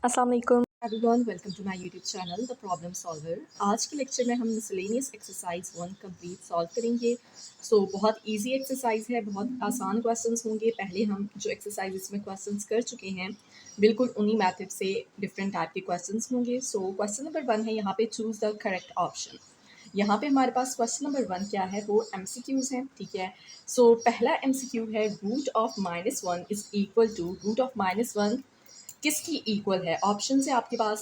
अस्सलाम वालेकुम। Everyone, welcome to my YouTube channel the problem solver. आज के लेक्चर में हम मिसलेनियस एक्सरसाइज 1 कंप्लीट सॉल्व करेंगे। बहुत इजी एक्सरसाइज है, बहुत आसान क्वेश्चंस होंगे। पहले हम जो एक्सरसाइज इसमें क्वेश्चंस कर चुके हैं बिल्कुल उन्हीं मेथड से डिफरेंट टाइप के क्वेश्चंस होंगे। क्वेश्चन नंबर 1 है, यहाँ पे चूज़ द करेक्ट ऑप्शन। यहाँ पे हमारे पास क्वेश्चन नंबर 1 क्या है, वो MCQs हैं, ठीक है। पहला MCQ है, root of -1 is equal to root of -1 किसकी इक्वल है। ऑप्शन है आपके पास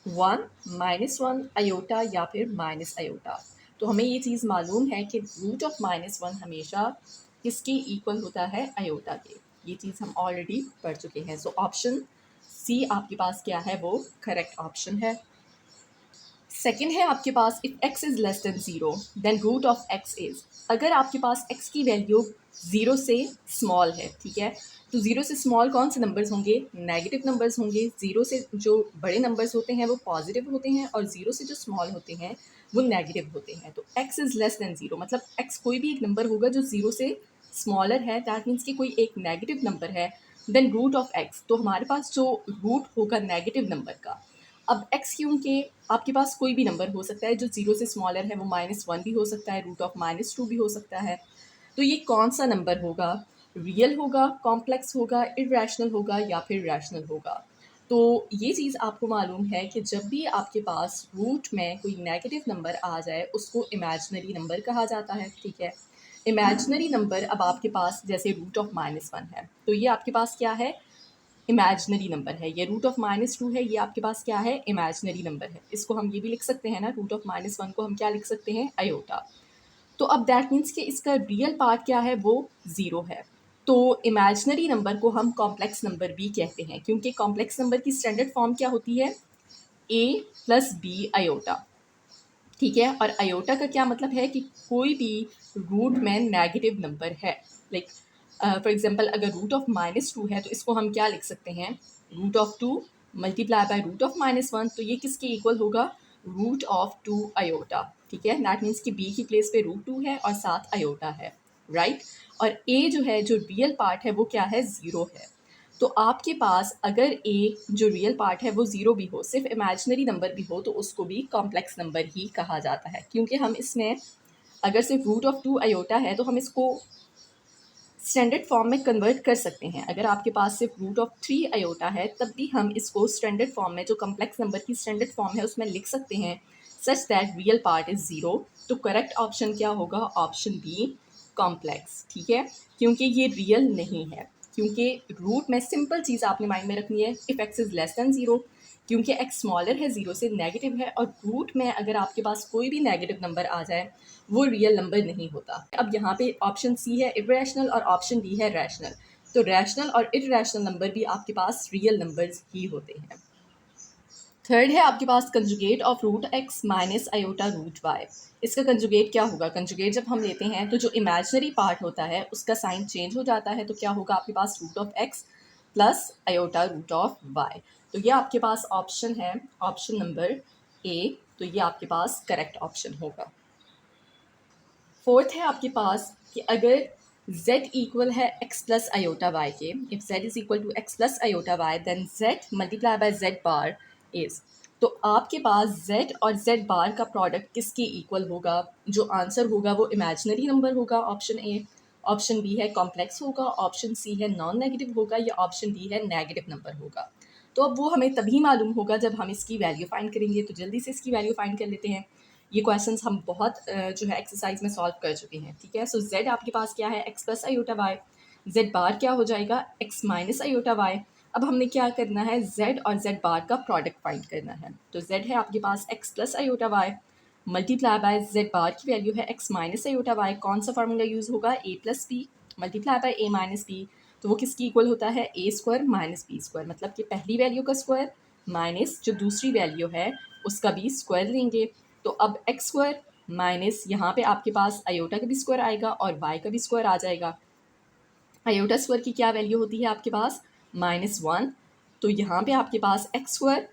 1, -1, अयोटा या फिर माइनस अयोटा। तो हमें ये चीज़ मालूम है कि रूट ऑफ -1 हमेशा किसके इक्वल होता है, अयोटा के। ये चीज़ हम ऑलरेडी पढ़ चुके हैं। ऑप्शन सी आपके पास क्या है, वो करेक्ट ऑप्शन है। सेकेंड है आपके पास, if x is less than 0 then root of x is. अगर आपके पास x की वैल्यू 0 से स्मॉल है, ठीक है, तो 0 से स्मॉल कौन से नंबर्स होंगे, नेगेटिव नंबर्स होंगे। 0 से जो बड़े नंबर्स होते हैं वो पॉजिटिव होते हैं और 0 से जो स्मॉल होते हैं वो नेगेटिव होते हैं। तो x इज़ लेस देन 0 मतलब x कोई भी एक नंबर होगा जो 0 से स्मॉलर है, दैट मीन्स कि कोई एक नेगेटिव नंबर है। देन रूट ऑफ x, तो हमारे पास जो रूट होगा नेगेटिव नंबर का। अब x क्योंकि आपके पास कोई भी नंबर हो सकता है जो 0 से स्मॉलर है, वो -1 भी हो सकता है, रूट ऑफ -2 भी हो सकता है। तो ये कौन सा नंबर होगा, रियल होगा, कॉम्प्लेक्स होगा, इरेशनल होगा या फिर रैशनल होगा। तो ये चीज़ आपको मालूम है कि जब भी आपके पास रूट में कोई नेगेटिव नंबर आ जाए उसको इमेजिनरी नंबर कहा जाता है, ठीक है। इमेजिनरी नंबर अब आपके पास जैसे रूट ऑफ -1 है, तो ये आपके पास क्या है, इमेजिनरी नंबर है। ये रूट ऑफ -2 है, ये आपके पास क्या है, इमेजिनरी नंबर है। इसको हम ये भी लिख सकते हैं ना, रूट ऑफ -1 को हम क्या लिख सकते हैं, अयोटा। तो अब दैट मीन्स कि इसका रियल पार्ट क्या है, वो 0 है। तो इमेजिनरी नंबर को हम कॉम्प्लेक्स नंबर भी कहते हैं, क्योंकि कॉम्प्लेक्स नंबर की स्टैंडर्ड फॉर्म क्या होती है, a + b अयोटा, ठीक है। और अयोटा का क्या मतलब है कि कोई भी रूट में नेगेटिव नंबर है। लाइक फॉर एग्जांपल अगर रूट ऑफ -2 है तो इसको हम क्या लिख सकते हैं, root of 2 multiply by root of -1। तो ये किसके इक्वल होगा, रूट ऑफ 2 अयोटा, ठीक है। दैट मीन्स कि b की प्लेस पे √2 है और साथ अयोटा है, राइट। और a जो है, जो रियल पार्ट है, वो क्या है, 0 है। तो आपके पास अगर ए जो रियल पार्ट है वो 0 भी हो, सिर्फ इमेजिनरी नंबर भी हो, तो उसको भी कॉम्प्लेक्स नंबर ही कहा जाता है। क्योंकि हम इसमें अगर सिर्फ रूट ऑफ 2 अयोटा है तो हम इसको स्टैंडर्ड फॉर्म में कन्वर्ट कर सकते हैं। अगर आपके पास सिर्फ रूट ऑफ 3 अयोटा है तब भी हम इसको स्टैंडर्ड फॉर्म में, जो कम्प्लेक्स नंबर की स्टैंडर्ड फॉर्म है, उसमें लिख सकते हैं such that real part is 0। तो करेक्ट ऑप्शन क्या होगा, ऑप्शन बी, कॉम्प्लेक्स, ठीक है। क्योंकि ये रियल नहीं है, क्योंकि रूट में सिंपल चीज़ आपने माइंड में रखनी है, if x is less than 0, क्योंकि एक्स स्मॉलर है, 0 से नेगेटिव है। और रूट में अगर आपके पास कोई भी नेगेटिव नंबर आ जाए वो रियल नंबर नहीं होता। अब यहाँ पे ऑप्शन सी है इरेशनल और ऑप्शन डी है रैशनल। तो रैशनल और इरेशनल नंबर भी आपके पास रियल नंबर्स ही होते हैं। थर्ड है आपके पास conjugate of root X minus iota root Y. इसका कंजुगेट क्या होगा, कंजुगेट जब हम लेते हैं तो जो इमेजिनरी पार्ट होता है उसका साइन चेंज हो जाता है। तो क्या होगा आपके पास, root of X plus iota root of Y. तो ये आपके पास ऑप्शन है, ऑप्शन नंबर ए। तो ये आपके पास करेक्ट ऑप्शन होगा। फोर्थ है आपके पास कि अगर z इक्वल है x प्लस अयोटा वाई के, if z is equal to x plus iota Y then z multiply by z bar is. तो आपके पास z और z बार का प्रोडक्ट किसके इक्वल होगा, जो आंसर होगा वो इमेजिनरी नंबर होगा, ऑप्शन ए। ऑप्शन बी है कॉम्प्लेक्स होगा, ऑप्शन सी है नॉन नेगेटिव होगा, या ऑप्शन डी है नेगेटिव नंबर होगा। तो अब वो हमें तभी मालूम होगा जब हम इसकी वैल्यू फाइंड करेंगे। तो जल्दी से इसकी वैल्यू फाइंड कर लेते हैं। ये क्वेश्चंस हम बहुत जो है एक्सरसाइज में सॉल्व कर चुके हैं, ठीक है। जेड आपके पास क्या है, X plus iota Y. Z bar क्या हो जाएगा, एक्स माइनस अयोटा वाई। अब हमने क्या करना है, जेड और जेड बार का प्रोडक्ट फाइंड करना है। तो जेड है आपके पास X plus iota Y multiply by Z bar की वैल्यू है एक्स माइनस अयोटा वाई। कौन सा फार्मूला यूज़ होगा, A plus B multiply by A minus B. तो वो किसकी इक्वल होता है, A square minus B square, मतलब कि पहली वैल्यू का स्क्वायर माइनस जो दूसरी वैल्यू है उसका भी स्क्वायर लेंगे। तो अब एक्स स्क्वायर माइनस यहाँ पे आपके पास अयोटा का भी स्क्वायर आएगा और वाई का भी स्क्वायर आ जाएगा। अयोटा स्क्वायर की क्या वैल्यू होती है आपके पास, -1। तो यहाँ पे आपके पास X square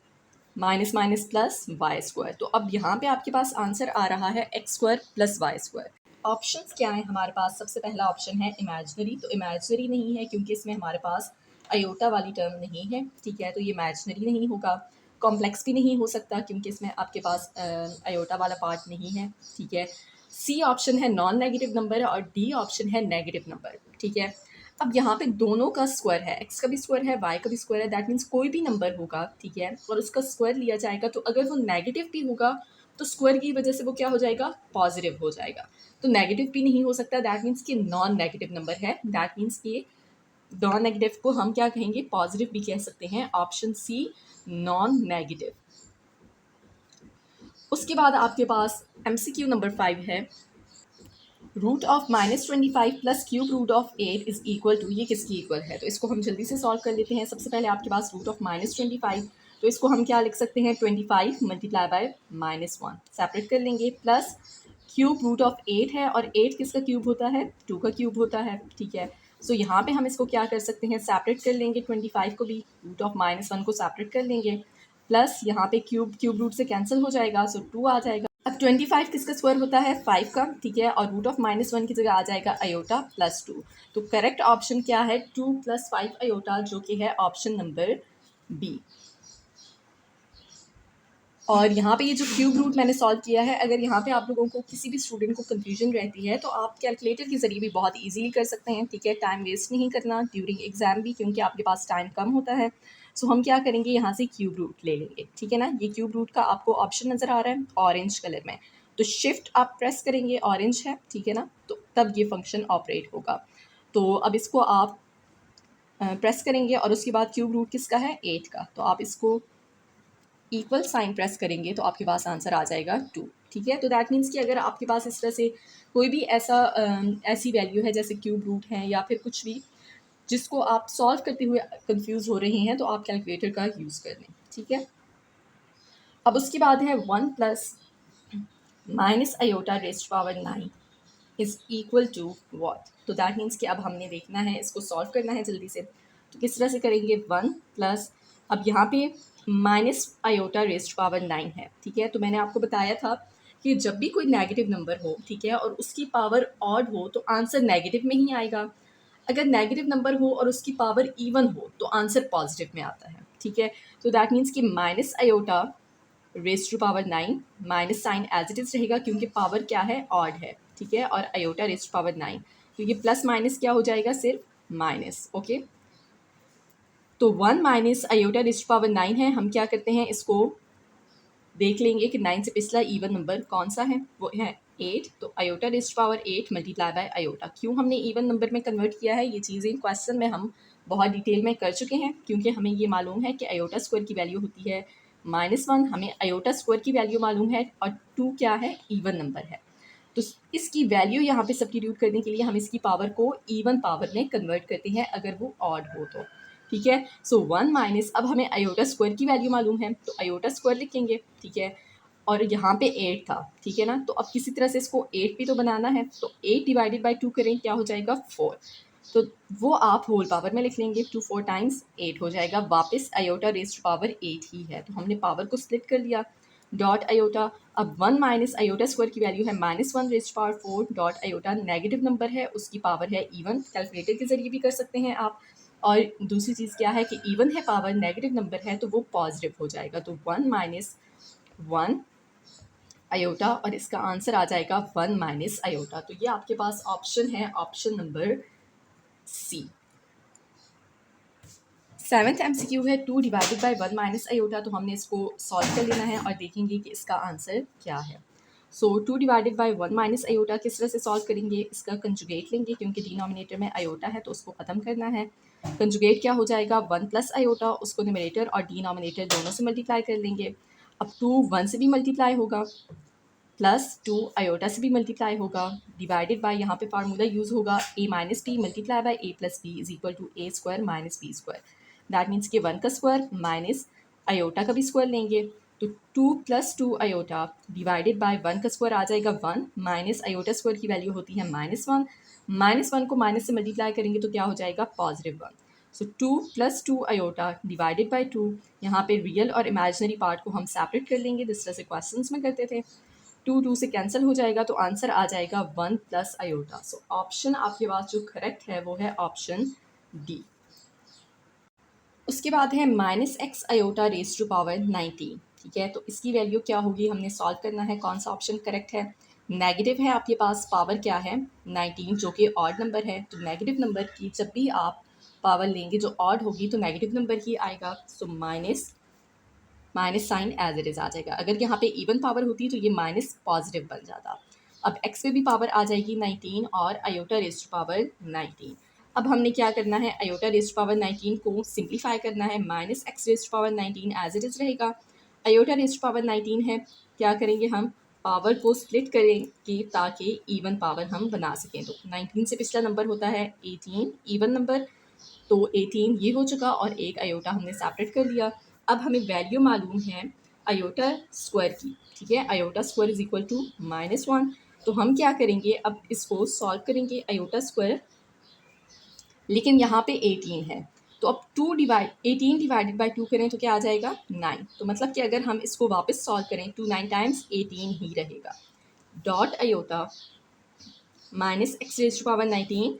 minus minus plus Y square. तो अब यहाँ पे आपके पास आंसर आ रहा है x square plus Y square. Options क्या है हमारे पास, सबसे पहला ऑप्शन है इमेजिनरी। तो इमेजिनरी नहीं है क्योंकि इसमें हमारे पास अयोटा वाली टर्म नहीं है, ठीक है, तो ये इमेजिनरी नहीं होगा, कॉम्प्लेक्स भी नहीं हो सकता क्योंकि इसमें आपके पास अयोटा वाला पार्ट नहीं है, ठीक है। सी ऑप्शन है नॉन नेगेटिव नंबर और डी ऑप्शन है नेगेटिव नंबर, ठीक है। अब यहाँ पे दोनों का स्क्वायर है, एक्स का भी स्क्वायर है, वाई का भी स्क्वायर है, दैट मीन्स कोई भी नंबर होगा, ठीक है, और उसका स्क्वायर लिया जाएगा तो अगर वो नेगेटिव भी होगा तो स्क्वायर की वजह से वो क्या हो जाएगा, पॉजिटिव हो जाएगा। तो नेगेटिव भी नहीं हो सकता, दैट मीन्स कि नॉन नेगेटिव नंबर है, दैट मीन्स कि नॉन नेगेटिव को हम क्या कहेंगे, पॉजिटिव भी कह सकते हैं, ऑप्शन सी नॉन नेगेटिव। उसके बाद आपके पास MCQ नंबर 5 है, root of -25 plus cube root of 8 is equal to, ये किसकी इक्वल है, तो इसको हम जल्दी से सॉल्व कर लेते हैं। सबसे पहले आपके पास रूट ऑफ -25, तो इसको हम क्या लिख सकते हैं, 25 मल्टीप्लाई बाय -1 सेपरेट कर लेंगे, प्लस क्यूब रूट ऑफ 8 है और 8 किसका क्यूब होता है, 2 का क्यूब होता है, ठीक है। सो यहाँ पे हम इसको क्या कर सकते हैं, सेपरेट कर लेंगे, 25 को भी रूट ऑफ -1 को सेपरेट कर लेंगे, प्लस यहाँ पे क्यूब रूट से कैंसिल हो जाएगा, सो 2 आ जाएगा। अब 25 किसका स्क्वायर होता है, 5 का, ठीक है, और रूट ऑफ -1 की जगह आ जाएगा अयोटा प्लस 2। तो करेक्ट ऑप्शन क्या है, 2 + 5 अयोटा, जो कि है ऑप्शन नंबर बी। और यहाँ पे ये जो क्यूब रूट मैंने सॉल्व किया है, अगर यहाँ पे आप लोगों को किसी भी स्टूडेंट को कंफ्यूजन रहती है तो आप कैलकुलेटर के ज़रिए भी बहुत इजीली कर सकते हैं, ठीक है, टाइम वेस्ट नहीं करना ड्यूरिंग एग्जाम भी, क्योंकि आपके पास टाइम कम होता है। सो हम क्या करेंगे, यहाँ से क्यूब रूट ले लेंगे, ठीक है ना। ये क्यूब रूट का आपको ऑप्शन नज़र आ रहा है ऑरेंज कलर में, तो शिफ्ट आप प्रेस करेंगे, ऑरेंज है, ठीक है ना, तो तब ये फंक्शन ऑपरेट होगा। तो अब इसको आप प्रेस करेंगे और उसके बाद क्यूब रूट किसका है, 8 का, तो आप इसको इक्वल साइन प्रेस करेंगे तो आपके पास आंसर आ जाएगा 2, ठीक है। तो दैट मीन्स कि अगर आपके पास इस तरह से कोई भी ऐसी वैल्यू है जैसे क्यूब रूट है या फिर कुछ भी जिसको आप सॉल्व करते हुए कंफ्यूज हो रहे हैं, तो आप कैलकुलेटर का यूज़ कर लें, ठीक है। अब उसके बाद है 1 + -i⁻⁹ is equal to what. तो दैट मीन्स कि अब हमने देखना है, इसको सॉल्व करना है जल्दी से। तो किस तरह से करेंगे, 1 प्लस, अब यहाँ पे -i⁻⁹ है, ठीक है। तो मैंने आपको बताया था कि जब भी कोई नेगेटिव नंबर हो, ठीक है, और उसकी पावर ऑड हो तो आंसर नेगेटिव में ही आएगा। अगर नेगेटिव नंबर हो और उसकी पावर इवन हो तो आंसर पॉजिटिव में आता है, ठीक है। तो दैट मीन्स कि -i⁻⁹ minus sign as it is रहेगा क्योंकि पावर क्या है, ऑड है, ठीक है, और i⁻⁹ तो ये प्लस माइनस क्या हो जाएगा, सिर्फ माइनस, ओके। तो 1 - i⁻⁹ है, हम क्या करते हैं, इसको देख लेंगे कि 9 से पिछला इवन नंबर कौन सा है, वो है 8, तो i⁻⁸ मल्टीप्लाई बाय अयोटा। क्यों हमने इवन नंबर में कन्वर्ट किया है, ये चीज़ें क्वेश्चन में हम बहुत डिटेल में कर चुके हैं, क्योंकि हमें ये मालूम है कि अयोटा स्क्वायर की वैल्यू होती है -1, हमें अयोटा स्क्वायर की वैल्यू मालूम है, और 2 क्या है, इवन नंबर है। तो इसकी वैल्यू यहाँ पे सब्स्टिट्यूट करने के लिए हम इसकी पावर को इवन पावर में कन्वर्ट करते हैं अगर वो ऑड हो तो, ठीक है। सो 1 माइनस, अब हमें अयोटा स्क्वायर की वैल्यू मालूम है तो अयोटा स्क्वायर लिखेंगे, ठीक है, और यहाँ पे 8 था, ठीक है ना। तो अब किसी तरह से इसको 8 भी तो बनाना है, तो 8 डिवाइडेड बाई 2 करें, क्या हो जाएगा, 4। तो वो आप होल पावर में लिख लेंगे, 2 4 टाइम्स 8 हो जाएगा, वापस अयोटा रेज़्ड पावर 8 ही है, तो हमने पावर को स्प्लिट कर लिया, डॉट अयोटा। अब 1 माइनस अयोटा स्क्वायर की वैल्यू है -1 raised power 4, dot iota negative number है, उसकी पावर है इवन, कैलकुलेटर के ज़रिए भी कर सकते हैं आप। और दूसरी चीज़ क्या है कि इवन है पावर, नेगेटिव नंबर है तो वो पॉजिटिव हो जाएगा, तो 1 - 1 अयोटा, और इसका आंसर आ जाएगा 1 - अयोटा। तो ये आपके पास ऑप्शन है, option number C. 7th MCQ है 2 डिवाइडेड बाई 1 - अयोटा, तो हमने इसको सॉल्व कर लेना है और देखेंगे कि इसका आंसर क्या है। सो 2 डिवाइडेड बाई 1 - अयोटा किस तरह से सॉल्व करेंगे, इसका कंजुगेट लेंगे, क्योंकि डिनोमिनेटर में अयोटा है तो उसको ख़त्म करना है। कंजुगेट क्या हो जाएगा, 1 + अयोटा, उसको न्यूमरेटर और डिनोमिनेटर दोनों से मल्टीप्लाई कर लेंगे। अब 2 1 से भी मल्टीप्लाई होगा, प्लस 2 अयोटा से भी मल्टीप्लाई होगा, डिवाइडेड बाय, यहाँ पे फार्मूला यूज़ होगा a - b multiply by a + b is equal to a square - b square. That means कि 1 का स्क्वायर माइनस अयोटा का भी स्क्वायर लेंगे, तो 2 + 2 अयोटा डिवाइडेड बाय 1 का स्क्वायर आ जाएगा 1, माइनस अयोटा स्क्वायर की वैल्यू होती है -1, -1 को माइनस से मल्टीप्लाई करेंगे तो क्या हो जाएगा, +1। सो 2 + 2 अयोटा डिवाइडेड बाय 2, यहाँ पे रियल और इमेजिनरी पार्ट को हम सेपरेट कर लेंगे जिस तरह से क्वेश्चंस में करते थे। 2 2 से कैंसिल हो जाएगा तो आंसर आ जाएगा 1 + अयोटा। सो ऑप्शन आपके पास जो करेक्ट है वो है ऑप्शन डी। उसके बाद है minus x iota raise to power 19, ठीक है। तो इसकी वैल्यू क्या होगी, हमने सॉल्व करना है। कौन सा ऑप्शन करेक्ट है? नेगेटिव है आपके पास, पावर क्या है 19 जो कि ऑड नंबर है। तो नेगेटिव नंबर की जब भी आप पावर लेंगे जो ऑड होगी तो नेगेटिव नंबर ही आएगा। So minus minus sign as it is आ जाएगा। अगर यहाँ पे इवन पावर होती तो ये माइनस पॉजिटिव बन जाता। अब एक्स पे भी पावर आ जाएगी 19 और आयोटा रेज टू पावर 19। अब हमने क्या करना है, आयोटा रेज टू पावर 19 को सिंप्लीफाई करना है। Minus x raise to power 19 as it is रहेगा। आयोटा रेज टू पावर 19 है, क्या करेंगे हम, पावर को स्प्लिट करेंगे ताकि इवन पावर हम बना सकें। तो 19 से पिछला नंबर होता है 18 इवन नंबर, तो 18 ये हो चुका और एक आयोटा हमने सेपरेट कर लिया। अब हमें वैल्यू मालूम है आयोटा स्क्वायर की, ठीक है। Iota square is equal to -1। तो हम क्या करेंगे, अब इसको सॉल्व करेंगे आयोटा स्क्वायर, लेकिन यहाँ पे 18 है। तो अब 18 डिवाइडेड बाई 2 करें तो क्या आ जाएगा 9। तो मतलब कि अगर हम इसको वापस सॉल्व करें तो 9 टाइम्स 18 ही रहेगा। Dot iota minus x raise to power 19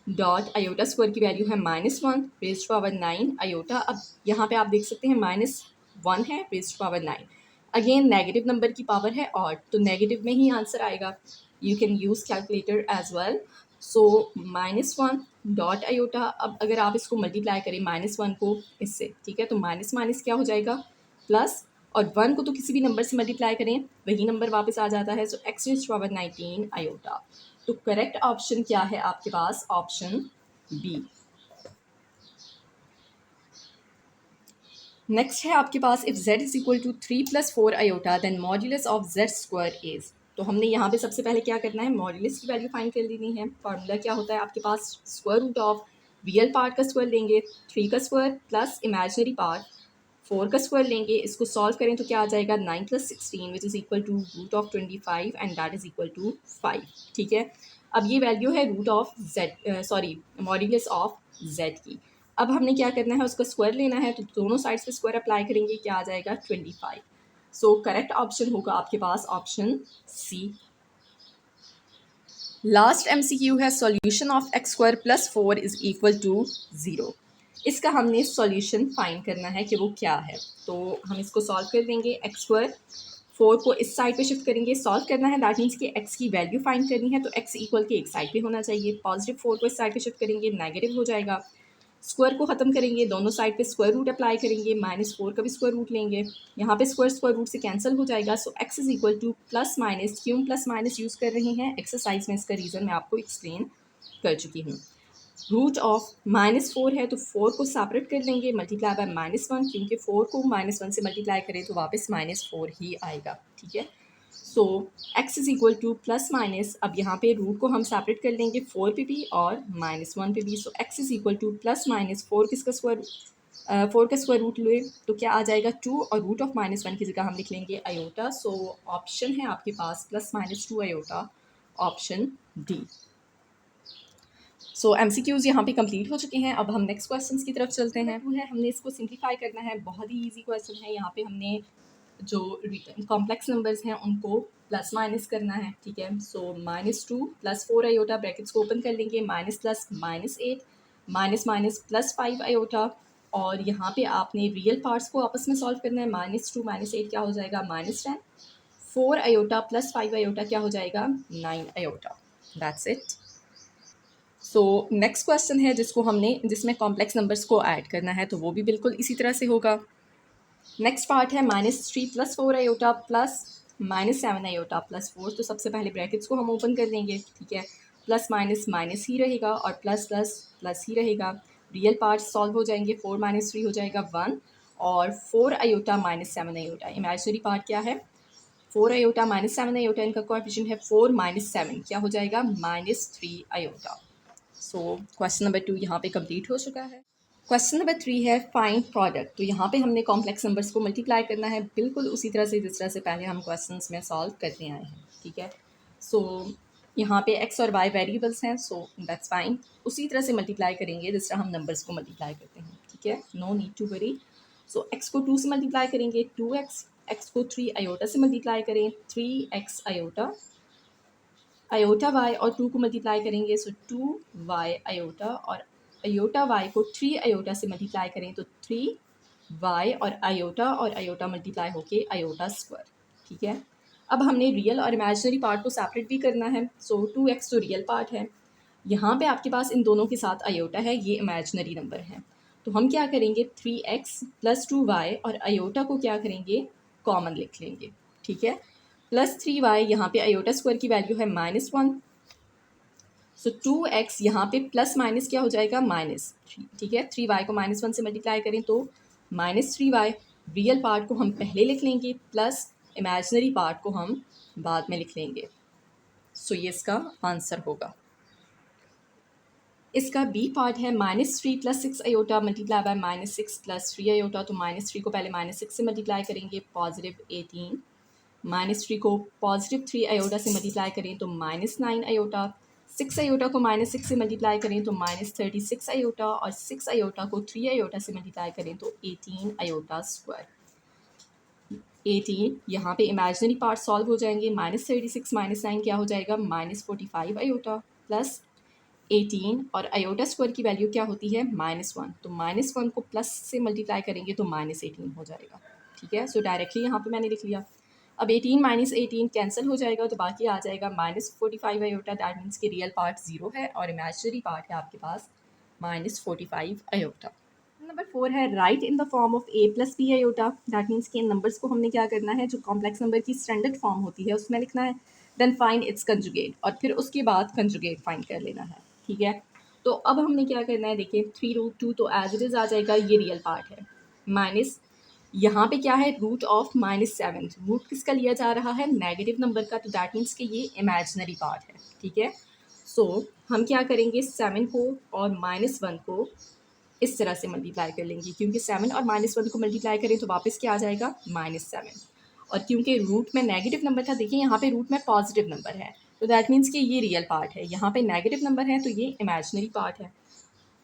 dot iota square की वैल्यू है -1 रेज टू पावर 9 आयोटा। अब यहाँ पे आप देख सकते हैं -1 है raise to power 9। Again negative number की पावर है और तो नेगेटिव में ही आंसर आएगा। You can use calculator as well. So -1 dot iota. अब अगर आप इसको मल्टीप्लाई करें -1 को इससे, ठीक है, तो माइनस माइनस क्या हो जाएगा प्लस, और 1 को तो किसी भी नंबर से मल्टीप्लाई करें वही नंबर वापस आ जाता है। So x raise to power 19 iota. तो करेक्ट ऑप्शन क्या है आपके पास, ऑप्शन बी। नेक्स्ट है आपके पास, if z is equal to 3 + 4 iota then modulus of z square is. तो हमने यहाँ पे सबसे पहले क्या करना है, मॉड्यूलस की वैल्यू फाइंड कर लेनी है। फार्मूला क्या होता है आपके पास, square root of real part का स्क्वायर लेंगे 3 का स्क्वायर प्लस इमेजिनरी पार्ट 4 का स्क्वायर लेंगे। इसको सॉल्व करें तो क्या आ जाएगा 9 + 16 which is equal to root of 25 and that is equal to 5, ठीक है। अब ये वैल्यू है root of z, sorry modulus of z की। अब हमने क्या करना है, उसका स्क्वायर लेना है। तो दोनों साइड्स पे स्क्वायर अप्लाई करेंगे, क्या आ जाएगा 25। सो करेक्ट ऑप्शन होगा आपके पास ऑप्शन सी। लास्ट MCQ है solution of x square plus 4 is equal to 0। इसका हमने सॉल्यूशन फाइंड करना है कि वो क्या है। तो हम इसको सॉल्व कर देंगे। एक्स स्क्वायर 4 को इस साइड पे शिफ्ट करेंगे, सॉल्व करना है। दैट मीन्स कि x की वैल्यू फाइंड करनी है तो x इक्वल के एक साइड पे होना चाहिए। पॉजिटिव 4 को इस साइड पे शिफ्ट करेंगे, नेगेटिव हो जाएगा। स्क्वायर को ख़त्म करेंगे, दोनों साइड पे स्क्वायर रूट अप्लाई करेंगे, -4 का भी स्क्वायर रूट लेंगे। यहाँ पे स्क्वायर रूट से कैंसिल हो जाएगा। सो x is equal two plus minus, क्यों प्लस माइनस यूज़ कर रहे हैं एक्सरसाइज में, इसका रीज़न मैं आपको एक्सप्लेन कर चुकी हूँ। रूट ऑफ -4 है तो 4 को सेपरेट कर लेंगे, मल्टीप्लाई बाय -1, क्योंकि 4 को -1 से मल्टीप्लाई करें तो वापस -4 ही आएगा, ठीक है। सो x is equal two plus minus, अब यहाँ पे रूट को हम सेपरेट कर लेंगे 4 पे भी और -1 पे भी। सो x is equal two plus minus 4 किसका स्क्वायर, 4 का स्क्वायर रूट ले तो क्या आ जाएगा 2 और रूट ऑफ -1 की जगह हम लिख लेंगे आयोटा। सो ऑप्शन है आपके पास +-2 आयोटा, ऑप्शन डी। सो MCQs यहाँ पे कंप्लीट हो चुके हैं। अब हम नेक्स्ट क्वेश्चंस की तरफ चलते हैं। वो है हमने इसको सिंप्लीफाई करना है, बहुत ही इजी क्वेश्चन है। यहाँ पे हमने जो कॉम्प्लेक्स नंबर्स हैं उनको प्लस माइनस करना है, ठीक है। सो -2 + 4 आयोटा, ब्रैकेट्स को ओपन कर लेंगे, minus plus -8 minus minus +5 iota. और यहाँ पे आपने रियल पार्ट्स को आपस में सॉल्व करना है। -2 -8 क्या हो जाएगा -10, 4 आयोटा प्लस 5 आयोटा क्या हो जाएगा 9 iota. That's it. So next question है जिसमें कॉम्प्लेक्स नंबर्स को ऐड करना है, तो वो भी बिल्कुल इसी तरह से होगा। नेक्स्ट पार्ट है -3 + 4 आयोटा प्लस -7 आयोटा प्लस 4। तो सबसे पहले ब्रैकेट्स को हम ओपन कर लेंगे, ठीक है। प्लस माइनस माइनस ही रहेगा और प्लस प्लस प्लस ही रहेगा। रियल पार्ट्स सॉल्व हो जाएंगे, 4 - 3 हो जाएगा 1 और 4 आयोटा -7 आयोटा। इमेजिनरी पार्ट क्या है 4 आयोटा -7 आयोटा, इनका कोएफिशिएंट है 4 - 7 क्या हो जाएगा -3 आयोटा। सो क्वेश्चन नंबर 2 यहाँ पे कंप्लीट हो चुका है। क्वेश्चन नंबर 3 है फाइंड प्रोडक्ट। तो यहाँ पे हमने कॉम्प्लेक्स नंबर्स को मल्टीप्लाई करना है, बिल्कुल उसी तरह से जिस तरह से पहले हम क्वेश्चंस में सॉल्व करते आए हैं, ठीक है। सो यहाँ पे x और y वेरिएबल्स हैं, सो दैट्स फाइन। उसी तरह से मल्टीप्लाई करेंगे जिस तरह हम नंबर्स को मल्टीप्लाई करते हैं, ठीक है, no need to worry. So x को 2 से मल्टीप्लाई करेंगे 2x, x को 3 आयोटा से मल्टीप्लाई करें 3x आयोटा, आयोटा y और 2 को मल्टीप्लाई करेंगे सो 2y आयोटा, और अयोटा वाई को 3 अयोटा से मल्टीप्लाई करें तो 3 वाई और अयोटा मल्टीप्लाई होके अयोटा स्क्वायर। ठीक है, अब हमने रियल और इमेजिनरी पार्ट को सेपरेट भी करना है। सो 2x तो रियल पार्ट है, यहाँ पे आपके पास इन दोनों के साथ अयोटा है, ये इमेजिनरी नंबर है। तो हम क्या करेंगे 3x + 2y और अयोटा को क्या करेंगे कॉमन लिख लेंगे। ठीक है, +3y यहाँ पे अयोटा स्क्वायर की वैल्यू है -1। सो 2x यहाँ पे प्लस माइनस क्या हो जाएगा -3। ठीक है, 3y को -1 से मल्टीप्लाई करें तो -3y। रियल पार्ट को हम पहले लिख लेंगे, प्लस इमेजिनरी पार्ट को हम बाद में लिख लेंगे। सो ये इसका आंसर होगा। इसका बी पार्ट है -3 + 6 अयोटा मल्टीप्लाई बाय -6 + 3 अयोटा। तो -3 को पहले -6 से मल्टीप्लाई करेंगे, +18। -3 को +3 अयोटा से मल्टीप्लाई करें तो -9 अयोटा। 6 अयोटा को -6 से मल्टीप्लाई करें तो -36 अयोटा, और 6 अयोटा को 3 अयोटा से मल्टीप्लाई करें तो 18 अयोटा स्क्वायर। 18 यहाँ पे इमेजिनरी पार्ट सॉल्व हो जाएंगे, -36 -9 क्या हो जाएगा -45 अयोटा, प्लस 18 और अयोटा स्क्वायर की वैल्यू क्या होती है -1। तो -1 को प्लस से मल्टीप्लाई करेंगे तो -18 हो जाएगा। ठीक है, सो डायरेक्टली यहाँ पे मैंने लिख लिया। अब 18 - 18 कैंसिल हो जाएगा तो बाकी आ जाएगा -45 अयोटा। दैट मीन्स कि रियल पार्ट 0 है और इमेजिनरी पार्ट है आपके पास -45 अयोटा। नंबर 4 है write in the form of a + b iota. That means कि इन नंबर्स को हमने क्या करना है, जो कॉम्प्लेक्स नंबर की स्टैंडर्ड फॉर्म होती है उसमें लिखना है। देन फाइंड इट्स कंजुगेट, और फिर उसके बाद कंजुगेट फाइंड कर लेना है। ठीक है, तो अब हमने क्या करना है, देखिए 3√2 तो एज इट इज़ आ जाएगा, ये रियल पार्ट है। माइनस यहाँ पे क्या है √−7। रूट किसका लिया जा रहा है नेगेटिव नंबर का, तो दैट मीन्स कि ये इमेजिनरी पार्ट है। ठीक है, सो हम क्या करेंगे 7 को और -1 को इस तरह से मल्टीप्लाई कर लेंगे, क्योंकि 7 और -1 को मल्टीप्लाई करें तो वापस क्या आ जाएगा -7। और क्योंकि रूट में नेगेटिव नंबर था, देखिए यहाँ पे रूट में पॉजिटिव नंबर है, तो दैट मीन्स कि ये रियल पार्ट है। यहाँ पे नेगेटिव नंबर है तो ये इमेजिनरी पार्ट है।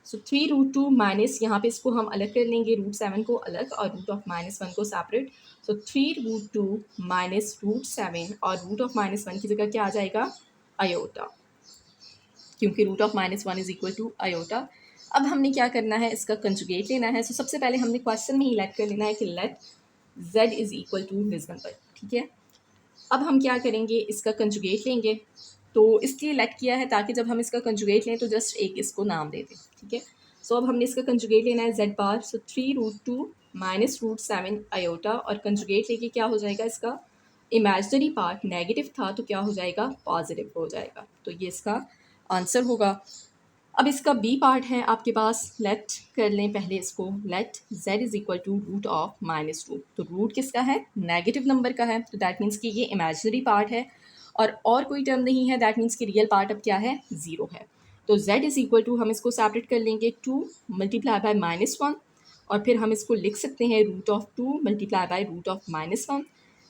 सो 3√2 माइनस, यहाँ पे इसको हम अलग कर लेंगे, √7 को अलग और √1 को सेपरेट। सो 3√2 माइनस √7 और √1 की जगह क्या आ जाएगा अयोटा, क्योंकि √1 इज इक्वल टू अयोटा। अब हमने क्या करना है, इसका कंजुगेट लेना है। सो सबसे पहले हमने क्वेश्चन में ही लेट कर लेना है कि let z is equal to this number. ठीक है, अब हम क्या करेंगे, इसका कंजुगेट लेंगे। तो इसलिए लेट किया है ताकि जब हम इसका कंजुगेट लें तो जस्ट एक इसको नाम दे दें। ठीक है, सो अब हमने इसका कंजुगेट लेना है z बार। सो 3√2 माइनस √7 अयोटा, और कंजुगेट लेके क्या हो जाएगा, इसका इमेजिनरी पार्ट नेगेटिव था तो क्या हो जाएगा पॉजिटिव हो जाएगा। तो ये इसका आंसर होगा। अब इसका बी पार्ट है आपके पास, लेट कर लें पहले इसको। Let z is equal to √(-2). तो रूट किसका है नेगेटिव नंबर का है, तो दैट मीन्स कि ये इमेजिनरी पार्ट है और कोई टर्म नहीं है। दैट मीन्स कि रियल पार्ट अब क्या है 0 है। तो z इज इक्वल टू, हम इसको सेपरेट कर लेंगे 2 मल्टीप्लाई बाय -1, और फिर हम इसको लिख सकते हैं √2 multiply by √(-1).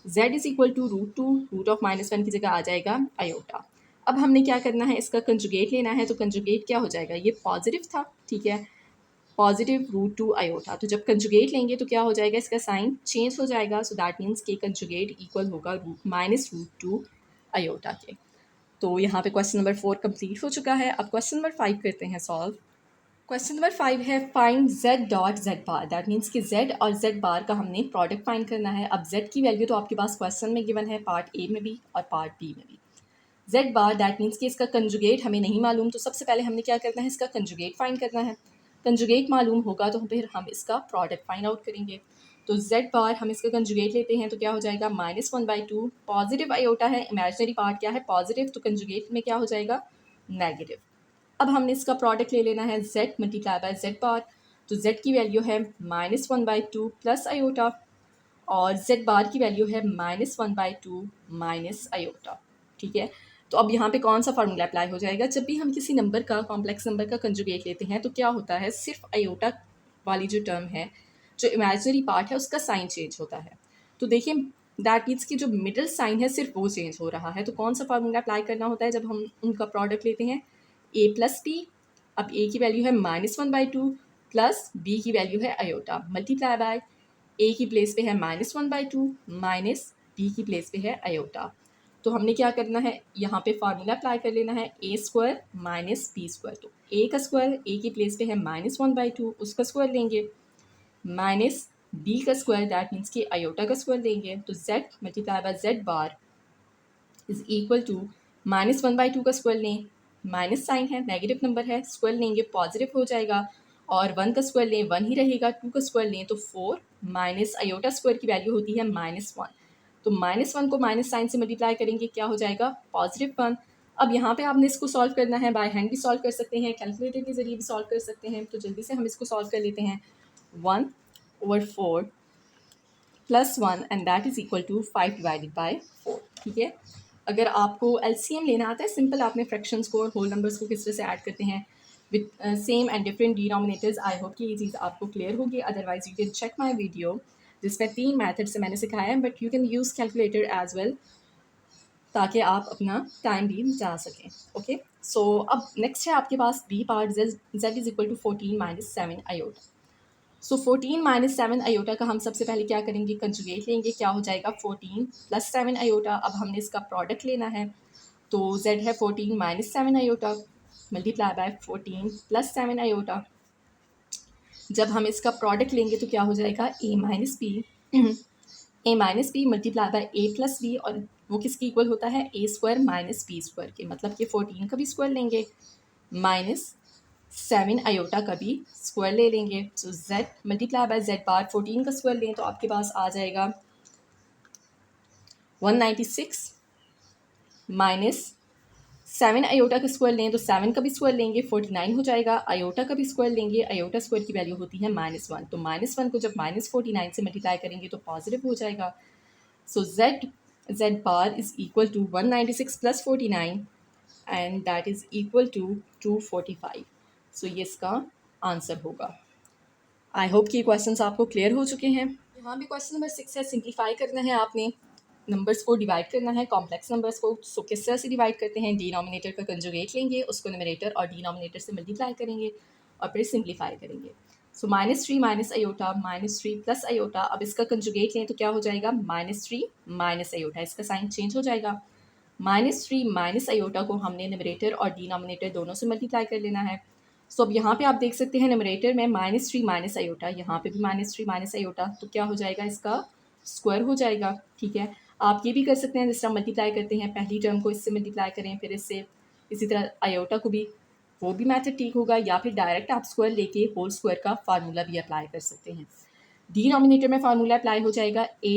z is equal to √2, √(-1) की जगह आ जाएगा अयोटा। अब हमने क्या करना है, इसका कंजुगेट लेना है। तो कंजुगेट क्या हो जाएगा, ये पॉजिटिव था। ठीक है, पॉजिटिव √2 अयोटा। तो जब कंजुगेट लेंगे तो क्या हो जाएगा, इसका साइन चेंज हो जाएगा। सो दैट मीन्स के कंजुगेट इक्वल होगा -√2 अयोटा के। तो यहाँ पे क्वेश्चन नंबर 4 कंप्लीट हो चुका है। अब क्वेश्चन नंबर 5 करते हैं सॉल्व। क्वेश्चन नंबर 5 है find z.z bar. That means कि z और z बार का हमने प्रोडक्ट फाइंड करना है। अब z की वैल्यू तो आपके पास क्वेश्चन में गिवन है, पार्ट ए में भी और पार्ट बी में भी। z बार दैट मीन्स कि इसका कंजुगेट हमें नहीं मालूम, तो सबसे पहले हमने क्या करना है, इसका कंजुगेट फाइंड करना है। कंजुगेट मालूम होगा तो फिर हम इसका प्रोडक्ट फाइंड आउट करेंगे। तो z बार हम इसका कंजुगेट लेते हैं तो क्या हो जाएगा -1/2। पॉजिटिव अयोटा है, इमेजिनरी पार्ट क्या है पॉजिटिव, तो कंजुगेट में क्या हो जाएगा नेगेटिव। अब हमने इसका प्रोडक्ट ले लेना है z मल्टीप्लाई बाय z बार। तो z की वैल्यू है -1/2 प्लस अयोटा, और z बार की वैल्यू है -1/2 माइनस अयोटा। ठीक है, तो अब यहाँ पे कौन सा फार्मूला अप्लाई हो जाएगा, जब भी हम किसी नंबर का कॉम्प्लेक्स नंबर का कंजुगेट लेते हैं तो क्या होता है, सिर्फ अयोटा वाली जो टर्म है, जो इमेजिनरी पार्ट है, उसका साइन चेंज होता है। तो देखिए दैट मीन्स की जो मिडिल साइन है सिर्फ वो चेंज हो रहा है। तो कौन सा फार्मूला अप्लाई करना होता है जब हम उनका प्रोडक्ट लेते हैं, a + b। अब a की वैल्यू है -1/2 प्लस b की वैल्यू है अयोटा, मल्टीप्लाई बाय a की प्लेस पे है -1/2 माइनस b की प्लेस पे है अयोटा। तो हमने क्या करना है, यहाँ पे फार्मूला अप्लाई कर लेना है A square minus B square. तो ए का स्क्वायर ए की प्लेस पे है -1/2, उसका स्क्वायर लेंगे, माइनस बी का स्क्वायर दैट मीन्स कि आयोटा का स्क्वायर लेंगे। तो z multiply by z bar is equal to -1/2 का स्क्वायर लें, माइनस साइन है, नेगेटिव नंबर है, स्क्वायर लेंगे पॉजिटिव हो जाएगा, और 1 का स्क्वायर लें 1 ही रहेगा, 2 का स्क्वायर लें तो 4, माइनस आयोटा स्क्वायर की वैल्यू होती है -1। तो -1 को माइनस साइन से मल्टीप्लाई करेंगे, क्या हो जाएगा +1। अब यहाँ पे आपने इसको सॉल्व करना है, बाय हैंड भी सॉल्व कर सकते हैं, कैलकुलेटर के ज़रिए भी सॉल्व कर सकते हैं। तो जल्दी से हम इसको सॉल्व कर लेते हैं। 1/4 + 1 and that is equal to 5/4। ठीक है, अगर आपको एलसीएम लेना आता है, सिंपल आपने फ्रैक्शंस को और होल नंबर्स को किस तरह से ऐड करते हैं with same and different denominators. I hope कि ये चीज़ आपको क्लियर होगी। Otherwise you can check my video जिसमें 3 मेथड से मैंने सिखाया है, but you can use calculator as well ताकि आप अपना टाइम भी बचा सकें। ओके, सो अब नेक्स्ट है आपके पास B part, z is equal to 14 - 7 iota. So 14 - 7 iota का हम सबसे पहले क्या करेंगे, कंजुगेट लेंगे, क्या हो जाएगा 14 + 7 आयोटा। अब हमने इसका प्रोडक्ट लेना है, तो z है 14 - 7 आयोटा मल्टीप्लाई बाय 14 + 7 आयोटा। जब हम इसका प्रोडक्ट लेंगे तो क्या हो जाएगा a minus b multiply by a plus b, और वो किसकी इक्वल होता है a square minus B square के, मतलब कि 14 का भी स्क्वायर लेंगे माइनस 7 आयोटा का भी स्क्वायर ले लेंगे। तो z मल्टीप्लाई बाय z बार 14 का स्क्वायर लें तो आपके पास आ जाएगा 196 माइनस 7 आयोटा का स्क्वायर लें तो 7 का भी स्क्वायर लेंगे 49 हो जाएगा, आयोटा का भी स्क्वायर लेंगे, आयोटा स्क्वायर की वैल्यू होती है -1। तो -1 को जब -49 से मल्टीप्लाई करेंगे तो पॉजिटिव हो जाएगा। So z bar is equal to 196 + 49 and that is equal to 245। So ये इसका आंसर होगा। आई होप कि क्वेश्चंस आपको क्लियर हो चुके हैं। यहाँ भी क्वेश्चन नंबर 6 है, सिंप्लीफाई करना है आपने, नंबर्स को डिवाइड करना है, कॉम्प्लेक्स नंबर्स को। सो किस तरह से डिवाइड करते हैं, डिनोमिनेटर का कंजुगेट लेंगे, उसको न्यूमरेटर और डिनोमिनेटर से मल्टीप्लाई करेंगे और फिर सिंप्लीफाई करेंगे। सो -3 माइनस आयोटा -3 प्लस आयोटा। अब इसका कंजुगेट लें तो क्या हो जाएगा -3 माइनस आयोटा, इसका साइन चेंज हो जाएगा। -3 माइनस आयोटा को हमने न्यूमरेटर और डिनोमिनेटर दोनों से मल्टीप्लाई कर लेना है। सो अब यहाँ पे आप देख सकते हैं न्यूमरेटर में -3 माइनस आयोटा, यहाँ पे भी -3 माइनस आयोटा, तो क्या हो जाएगा इसका स्क्वायर हो जाएगा। ठीक है, आप ये भी कर सकते हैं जिस तरह मल्टीप्लाई करते हैं, पहली टर्म को इससे मल्टीप्लाई करें फिर इससे, इसी तरह आयोटा को भी, वो भी मैथड ठीक होगा, या फिर डायरेक्ट आप स्क्वायर लेके होल स्क्वायर का फार्मूला भी अप्लाई कर सकते हैं। डिनोमिनेटर में फार्मूला अप्लाई हो जाएगा a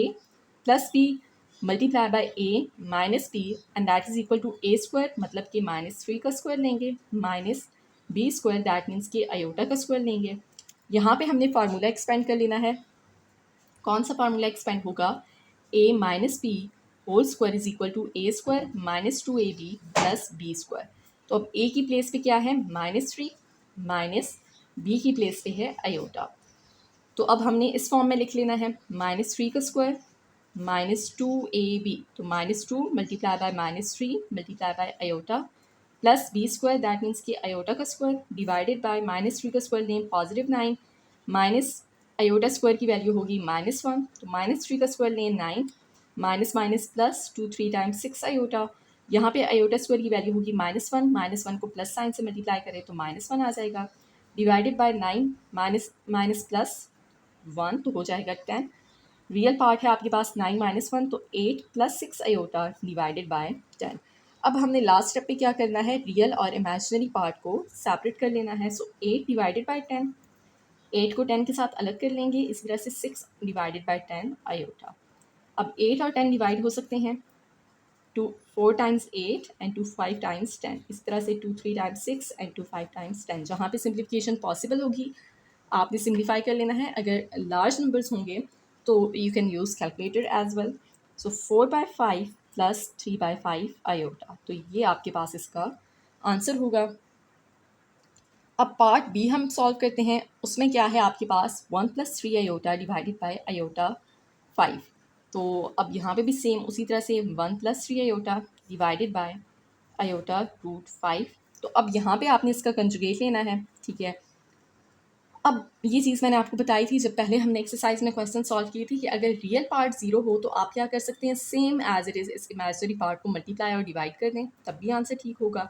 plus B multiply by a minus b and that is equal to a square, मतलब कि -3 का स्क्वायर लेंगे minus B square that means कि आयोटा का स्क्वायर लेंगे। यहाँ पे हमने फार्मूला एक्सपेंड कर लेना है। कौन सा फार्मूला एक्सपेंड होगा, a minus b whole square is equal to a square -2ab plus b square. तो अब a की प्लेस पे क्या है -3 माइनस b की प्लेस पे है आयोटा। तो अब हमने इस फॉर्म में लिख लेना है -3 का स्क्वायर -2ab, तो -2 multiply by -3 multiply by iota plus b square that means कि आयोटा का स्क्वायर डिवाइडेड बाय -3 का स्क्वायर लें +9 माइनस आयोटा स्क्वायर की वैल्यू होगी -1, तो -3 का स्क्वायर लें 9 minus minus plus 2 3 times 6 iota. यहाँ पे आयोटा स्क्वायर की वैल्यू होगी -1 को प्लस साइन से मल्टीप्लाई करें तो -1 आ जाएगा, divided by 9 minus minus plus 1 तो हो जाएगा 10। रियल पार्ट है आपके पास 9 - 1 तो 8 + 6 आयोटा डिवाइडेड बाय 10। अब हमने लास्ट स्टेप पे क्या करना है, रियल और इमेजिनरी पार्ट को सेपरेट कर लेना है। सो 8 डिवाइडेड बाय 10, 8 को 10 के साथ अलग कर लेंगे, इसी तरह से 6 डिवाइडेड बाय 10 आयोटा। अब 8 और 10 डिवाइड हो सकते हैं, 2 4 टाइम्स 8 एंड 2 5 टाइम्स 10, इस तरह से 2 3 टाइम्स 6 एंड 2 5 टाइम्स 10। जहाँ पे सिंप्लीफिकेशन पॉसिबल होगी आपने सिंप्लीफाई कर लेना है, अगर लार्ज नंबर्स होंगे तो you can use calculator as well. So 4/5 plus 3/5 iota, तो ये आपके पास इसका आंसर होगा। अब पार्ट बी हम सॉल्व करते हैं, उसमें क्या है आपके पास 1 + 3 आयोटा डिवाइडेड बाय आयोटा 5। तो अब यहाँ पे भी सेम उसी तरह से 1 + 3 आयोटा डिवाइडेड बाय आयोटा √5। तो अब यहाँ पे आपने इसका कंजुगेट लेना है। ठीक है, अब ये चीज़ मैंने आपको बताई थी जब पहले हमने एक्सरसाइज में क्वेश्चन सॉल्व किए थे कि अगर रियल पार्ट 0 हो तो आप क्या कर सकते हैं, सेम एज इट इज़ इस इमेजिनरी पार्ट को मल्टीप्लाई और डिवाइड कर दें, तब भी आंसर ठीक होगा।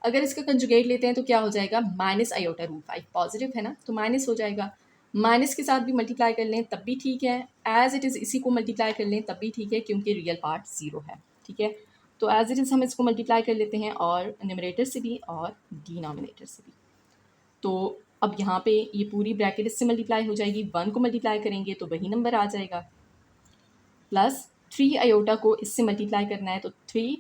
अगर इसका कंजुगेट लेते हैं तो क्या हो जाएगा, माइनस आयोटा रूट 5, पॉजिटिव है ना तो माइनस हो जाएगा। माइनस के साथ भी मल्टीप्लाई कर लें तब भी ठीक है, एज इट इज़ इसी को मल्टीप्लाई कर लें तब भी ठीक है, क्योंकि रियल पार्ट 0 है। ठीक है, तो एज इट इज़ हम इसको मल्टीप्लाई कर लेते हैं, और न्यूमरेटर से भी और डिनोमिनेटर से भी। तो अब यहाँ पे ये पूरी ब्रैकेट इससे मल्टीप्लाई हो जाएगी, 1 को मल्टीप्लाई करेंगे तो वही नंबर आ जाएगा, प्लस 3 आयोटा को इससे मल्टीप्लाई करना है तो 3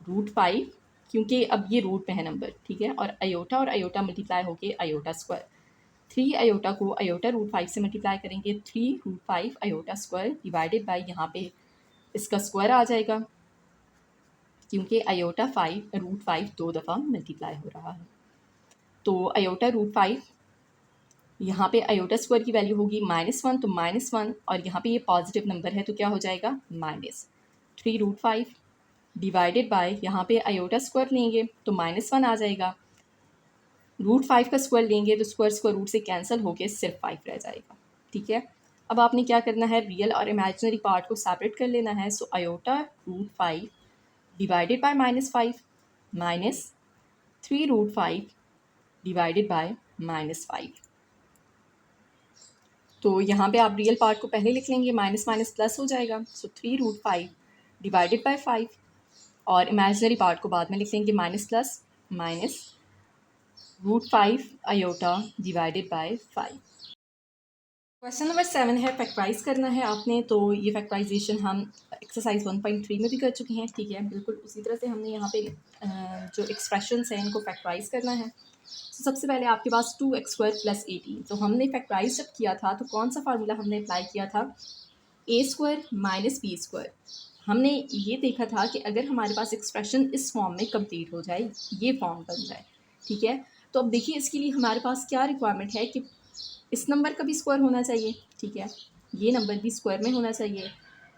रूट 5, क्योंकि अब ये रूट में है नंबर, ठीक है, और अयोटा मल्टीप्लाई होके अयोटा स्क्वायर। 3 अयोटा को अयोटा रूट 5 से मल्टीप्लाई करेंगे, 3 root 5 iota square divided by यहाँ पे इसका स्क्वायर आ जाएगा, क्योंकि अयोटा 5 रूट 5 दो दफ़ा मल्टीप्लाई हो रहा है। तो अयोटा रूट 5, यहाँ पे अयोटा स्क्वायर की वैल्यू होगी -1, तो -1, और यहाँ पे ये पॉजिटिव नंबर है तो क्या हो जाएगा, -3 रूट 5 डिवाइडेड बाय यहाँ पे अयोटा स्क्वायर लेंगे तो -1 आ जाएगा, रूट 5 का स्क्वायर लेंगे तो स्क्वायर रूट से कैंसिल होके सिर्फ 5 रह जाएगा। ठीक है, अब आपने क्या करना है, रियल और इमेजिनरी पार्ट को सेपरेट कर लेना है। So iota root 5 divided by -5 minus 3 root 5 divided by -5। तो यहाँ पे आप रियल पार्ट को पहले लिख लेंगे, माइनस माइनस प्लस हो जाएगा, सो 3 रूट 5 डिवाइडेड बाय 5, और इमेजिनरी पार्ट को बाद में लिख लेंगे minus plus minus root 5 iota divided by 5। Question number 7 है, फैक्टराइज करना है आपने। तो ये फैक्टराइजेशन हम एक्सरसाइज 1.3 में भी कर चुके हैं। ठीक है, बिल्कुल उसी तरह से हमने यहाँ पे जो एक्सप्रेशंस हैं इनको फैक्टराइज करना है। तो सबसे पहले आपके पास 2x² + 18, तो हमने फैक्टराइज जब किया था तो कौन सा फार्मूला हमने अप्लाई किया था, a² - b²। हमने ये देखा था कि अगर हमारे पास एक्सप्रेशन इस फॉर्म में कंप्लीट हो जाए, ये फॉर्म बन जाए। ठीक है, तो अब देखिए इसके लिए हमारे पास क्या रिक्वायरमेंट है कि इस नंबर का भी स्क्वायर होना चाहिए। ठीक है, ये नंबर भी स्क्वायर में होना चाहिए,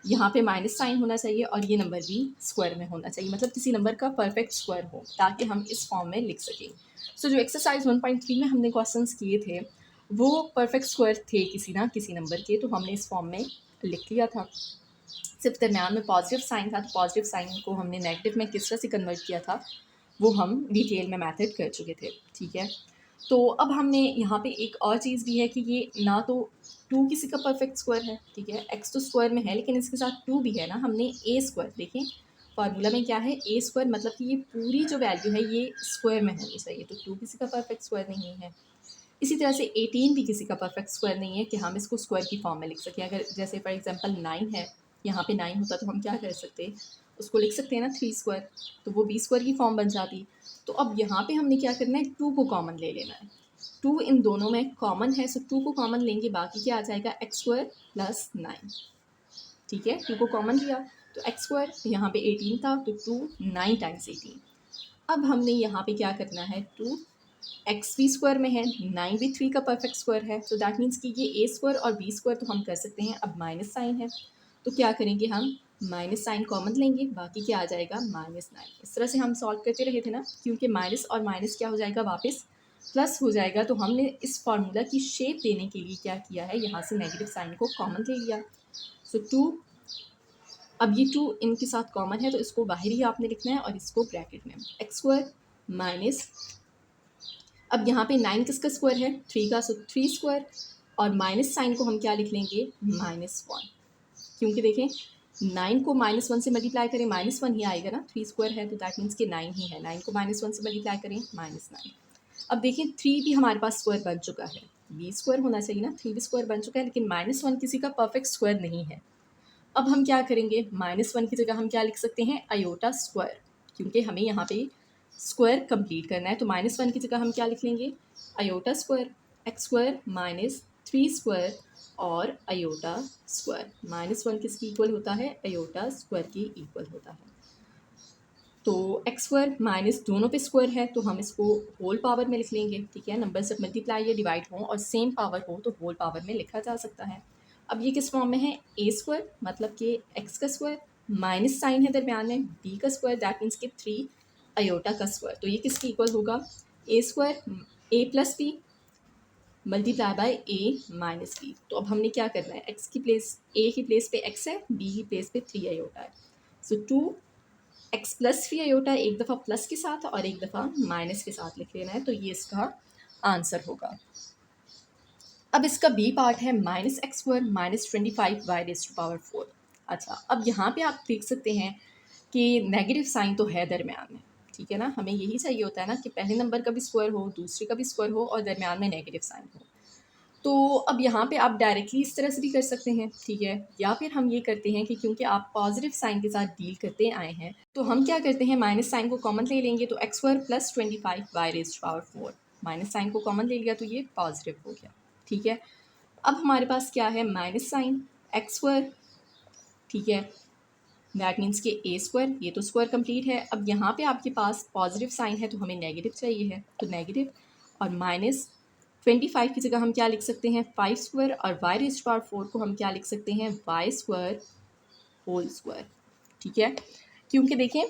यहाँ पे माइनस साइन होना चाहिए, और ये नंबर भी स्क्वायर में होना चाहिए, मतलब किसी नंबर का परफेक्ट स्क्वायर हो, ताकि हम इस फॉर्म में लिख सकें। सो जो एक्सरसाइज 1.3 में हमने क्वेश्चंस किए थे वो परफेक्ट स्क्वायर थे किसी ना किसी नंबर के, तो हमने इस फॉर्म में लिख लिया था। सिर्फ दरम्यान में पॉजिटिव साइन था, तो पॉजिटिव साइन को हमने नेगेटिव में किस तरह से कन्वर्ट किया था वो हम डिटेल में मैथड कर चुके थे। ठीक है, तो अब हमने यहाँ पे एक और चीज़ भी है कि ये ना तो 2 किसी का परफेक्ट स्क्वायर है, ठीक है, x तो स्क्वायर में है लेकिन इसके साथ 2 भी है ना, हमने a², देखें फार्मूला में क्या है, a² मतलब कि ये पूरी जो वैल्यू है ये स्क्वायर में होनी चाहिए, तो 2 किसी का परफेक्ट स्क्वायर नहीं है। इसी तरह से 18 भी किसी का परफेक्ट स्क्वायर नहीं है कि हम इसको स्क्वायर की फॉर्म में लिख सकें। अगर जैसे फॉर एग्जांपल 9 है, यहाँ पे 9 होता तो हम क्या कर सकते, उसको लिख सकते हैं ना 3², तो वो b² की फॉर्म बन जाती। तो अब यहाँ पे हमने क्या करना है, 2 को कॉमन ले लेना है। 2 इन दोनों में कॉमन है, सो 2 को कॉमन लेंगे, बाकी क्या आ जाएगा, x² + 9। ठीक है, 2 को कॉमन लिया तो x², यहाँ पे 18 था तो 2 9 टाइम्स 18। अब हमने यहाँ पे क्या करना है, 2 x भी स्क्वायर में है, 9 भी 3 का परफेक्ट स्क्वायर है, तो दैट मीन्स कि ये a² और b² तो हम कर सकते हैं। अब माइनस साइन है तो क्या करेंगे, हम माइनस साइन कॉमन लेंगे, बाकी क्या आ जाएगा, -9। इस तरह से हम सॉल्व करते रहे थे ना, क्योंकि माइनस और माइनस क्या हो जाएगा, वापस प्लस हो जाएगा। तो हमने इस फार्मूला की शेप देने के लिए क्या किया है, यहाँ से नेगेटिव साइन को कॉमन ले लिया। सो 2, अब ये 2 इनके साथ कॉमन है तो इसको बाहर ही आपने लिखना है और इसको ब्रैकेट में, x² माइनस, अब यहाँ पे 9 किसका स्क्वायर है, 3 का, सो 3², और माइनस साइन को हम क्या लिख लेंगे, -1, क्योंकि देखें 9 को -1 से मल्टीप्लाई करें -1 ही आएगा ना, 3² है तो दैट मीन्स कि 9 ही है, 9 को -1 से मल्टीप्लाई करें -9। अब देखिए 3 भी हमारे पास स्क्वायर बन चुका है, b² होना चाहिए ना, 3 भी स्क्वायर बन चुका है, लेकिन -1 किसी का परफेक्ट स्क्वायर नहीं है। अब हम क्या करेंगे, -1 की जगह हम क्या लिख सकते हैं, अयोटा स्क्वायर, क्योंकि हमें यहाँ पे स्क्वायर कंप्लीट करना है, तो -1 की जगह हम क्या लिख लेंगे, अयोटा स्क्वायर, x² - 3² और अयोटा स्क्वायर। -1 किसकी इक्वल होता है, अयोटा स्क्वायर की इक्वल होता है। तो x² माइनस दोनों पे स्क्वायर है तो हम इसको होल पावर में लिख लेंगे। ठीक है, नंबर जब मल्टीप्लाई या डिवाइड हो और सेम पावर हो तो होल पावर में लिखा जा सकता है। अब ये किस फॉर्म में है, a² मतलब कि x का स्क्वायर, माइनस साइन है दरम्यान में, b का स्क्वायर, दैट मीन्स कि 3 अयोटा का स्क्वायर, तो ये किसकी इक्वल होगा, a² a + b multiply by A minus B. तो अब हमने क्या करना है, एक्स की प्लेस, ए की प्लेस पे एक्स है, बी की प्लेस पे 3 आयोटा है। सो 2x प्लस 3 आयोटा एक दफ़ा प्लस के साथ और एक दफ़ा माइनस के साथ लिख लेना है, तो ये इसका आंसर होगा। अब इसका बी पार्ट है -x² -25y⁴। अच्छा, अब यहाँ पे आप देख सकते हैं कि नेगेटिव साइन तो है दरमियान में, ठीक है ना। हमें यही चाहिए होता है ना कि पहले नंबर का भी स्क्वायर हो, दूसरे का भी स्क्वायर हो और दरमियान में नेगेटिव साइन हो। तो अब यहाँ पे आप डायरेक्टली इस तरह से भी कर सकते हैं, ठीक है, या फिर हम ये करते हैं कि क्योंकि आप पॉजिटिव साइन के साथ डील करते आए हैं, तो हम क्या करते हैं, माइनस साइन को कॉमन ले लेंगे, तो x² + 25y⁴ माइनस साइन को कॉमन ले लिया तो ये पॉजिटिव हो गया, ठीक है। अब हमारे पास क्या है, माइनस साइन x², ठीक है, दैट मीन्स कि a², ये तो स्क्वायर कंप्लीट है। अब यहाँ पे आपके पास पॉजिटिव साइन है तो हमें नेगेटिव चाहिए है, तो नेगेटिव, और -25 की जगह हम क्या लिख सकते हैं, 5² और y⁴ को हम क्या लिख सकते हैं, y² ठीक है। क्योंकि देखें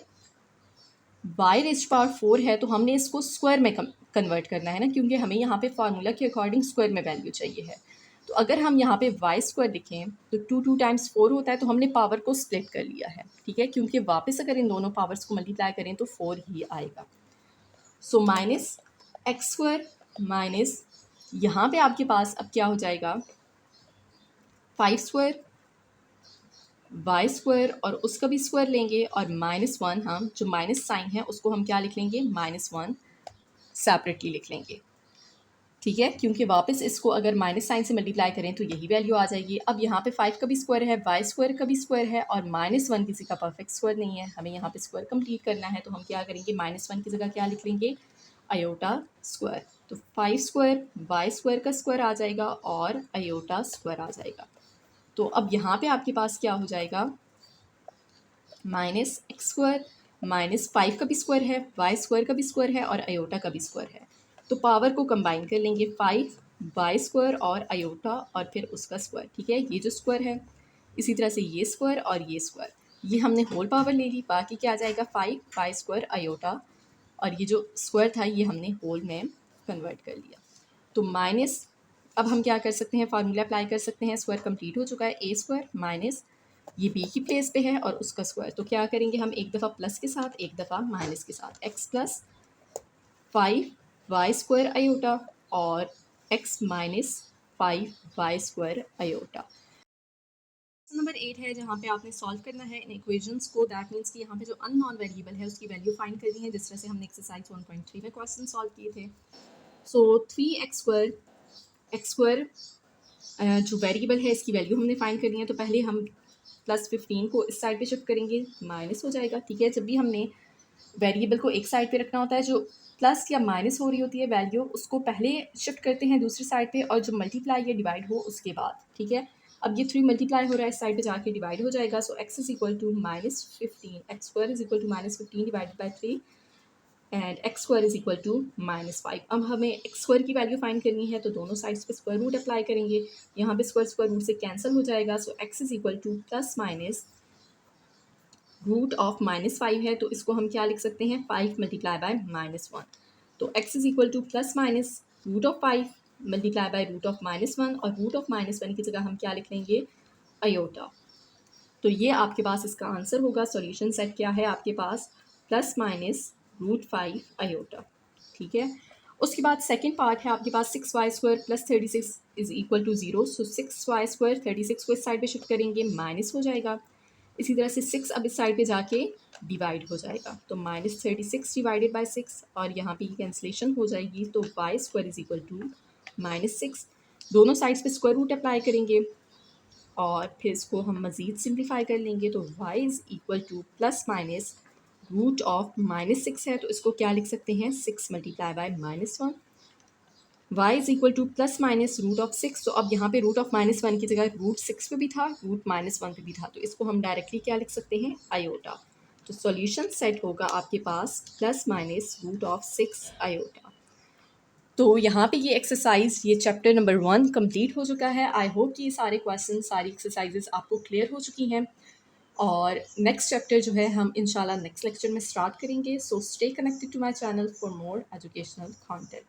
y⁴ है तो हमने इसको स्क्वायर में कन्वर्ट करना है ना, क्योंकि हमें यहाँ पे फार्मूला के अकॉर्डिंग स्क्वायर में वैल्यू चाहिए है। तो अगर हम यहाँ पे y² लिखें तो 2 टाइम्स 4 होता है, तो हमने पावर को स्प्लिट कर लिया है, ठीक है, क्योंकि वापस अगर इन दोनों पावर्स को मल्टीप्लाई करें तो 4 ही आएगा। सो -x² माइनस, यहाँ पे आपके पास अब क्या हो जाएगा, 5² y² और उसका भी स्क्वायर लेंगे, और -1, हम जो माइनस साइन है उसको हम क्या लिख लेंगे, -1 सेपरेटली लिख लेंगे, ठीक है, क्योंकि वापस इसको अगर माइनस साइन से मल्टीप्लाई करें तो यही वैल्यू आ जाएगी। अब यहाँ पे 5 का भी स्क्वायर है, y² का भी स्क्वायर है, और -1 किसी का परफेक्ट स्क्वायर नहीं है, हमें यहाँ पे स्क्वायर कंप्लीट करना है, तो हम क्या करेंगे, -1 की जगह क्या लिख लेंगे, आयोटा²। तो 5² y² का स्क्वायर आ जाएगा और आयोटा² आ जाएगा। तो अब यहाँ पे आपके पास क्या हो जाएगा, -x² -5 का भी स्क्वायर है, y² का भी स्क्वायर है और आयोटा का भी स्क्वायर है। तो पावर को कंबाइन कर लेंगे, 5 y² और आयोटा और फिर उसका स्क्वायर, ठीक है, ये जो स्क्वायर है, इसी तरह से ये स्क्वायर और ये स्क्वायर, ये हमने होल पावर ले ली, बाकी क्या आ जाएगा, 5 y² आयोटा, और ये जो स्क्वायर था ये हमने होल में कन्वर्ट कर लिया। तो माइनस, अब हम क्या कर सकते हैं, फार्मूला अप्लाई कर सकते हैं, स्क्वायर कंप्लीट हो चुका है, a² माइनस ये b की प्लेस पे है और उसका स्क्वायर, तो क्या करेंगे हम, एक दफ़ा प्लस के साथ एक दफ़ा माइनस के साथ, x + 5y² आयोटा और x - 5y² आयोटा। नंबर 8 है जहाँ पे आपने सॉल्व करना है इन इक्वेशंस को, दैट मीन्स कि यहाँ पे जो अननोन वेरिएबल है उसकी वैल्यू फाइंड करनी है, जिस तरह से हमने एक्सरसाइज 1.3 में क्वेश्चन सॉल्व किए थे। सो 3x² जो वेरिएबल है इसकी वैल्यू हमने फाइंड करनी है, तो पहले हम +15 को इस साइड पे शिफ्ट करेंगे, माइनस हो जाएगा, ठीक है। जब भी हमने वेरिएबल को एक साइड पे रखना होता है, जो प्लस या माइनस हो रही होती है वैल्यू, उसको पहले शिफ्ट करते हैं दूसरी साइड पे, और जो मल्टीप्लाई या डिवाइड हो उसके बाद, ठीक है। अब ये 3 मल्टीप्लाई हो रहा है, इस साइड पे जाके डिवाइड हो जाएगा, सो x = -15, x² = -15 divided by 3 and x² = -5। अब हमें x² की वैल्यू फाइंड करनी है, तो दोनों साइड्स पे स्क्वायर रूट अप्लाई करेंगे, यहाँ पे स्क्वायर रूट से कैंसिल हो जाएगा, सो x = ±√5 है, तो इसको हम क्या लिख सकते हैं, 5 × -1, तो x = ±√5 मल्टीप्लाई बाय √−1, और √−1 की जगह हम क्या लिख लेंगे, आयोटा। तो ये आपके पास इसका आंसर होगा। सॉल्यूशन सेट क्या है आपके पास, ±√5 आयोटा, ठीक है। उसके बाद सेकंड पार्ट है आपके पास 6y² + 36 = 0। सो 6y² 36 को इस साइड पे शिफ्ट करेंगे, माइनस हो जाएगा, इसी तरह से 6 अब इस साइड पे जाके डिवाइड हो जाएगा, तो -36 डिवाइडेड बाय 6, और यहाँ पे कैंसिलेशन हो जाएगी, तो y² = -6। दोनों साइड्स पे स्क्वायर रूट अप्लाई करेंगे और फिर इसको हम मज़ीद सिंप्लीफाई कर लेंगे, तो y = ±√6 है, तो इसको क्या लिख सकते हैं, 6 × -1, y = ±√6। तो अब यहाँ पे √−1 की जगह √6 पे भी था, √−1 पे भी था, तो इसको हम डायरेक्टली क्या लिख सकते हैं, आयोटा। तो सॉल्यूशन सेट होगा आपके पास ±√6 आयोटा। तो यहाँ पे ये एक्सरसाइज, ये चैप्टर नंबर 1 कंप्लीट हो चुका है। आई होप कि ये सारे क्वेश्चन, सारी एक्सरसाइजेज आपको क्लियर हो चुकी हैं, और नेक्स्ट चैप्टर जो है हम इंशाल्लाह नेक्स्ट लेक्चर में स्टार्ट करेंगे। So stay connected to my channel for more educational content.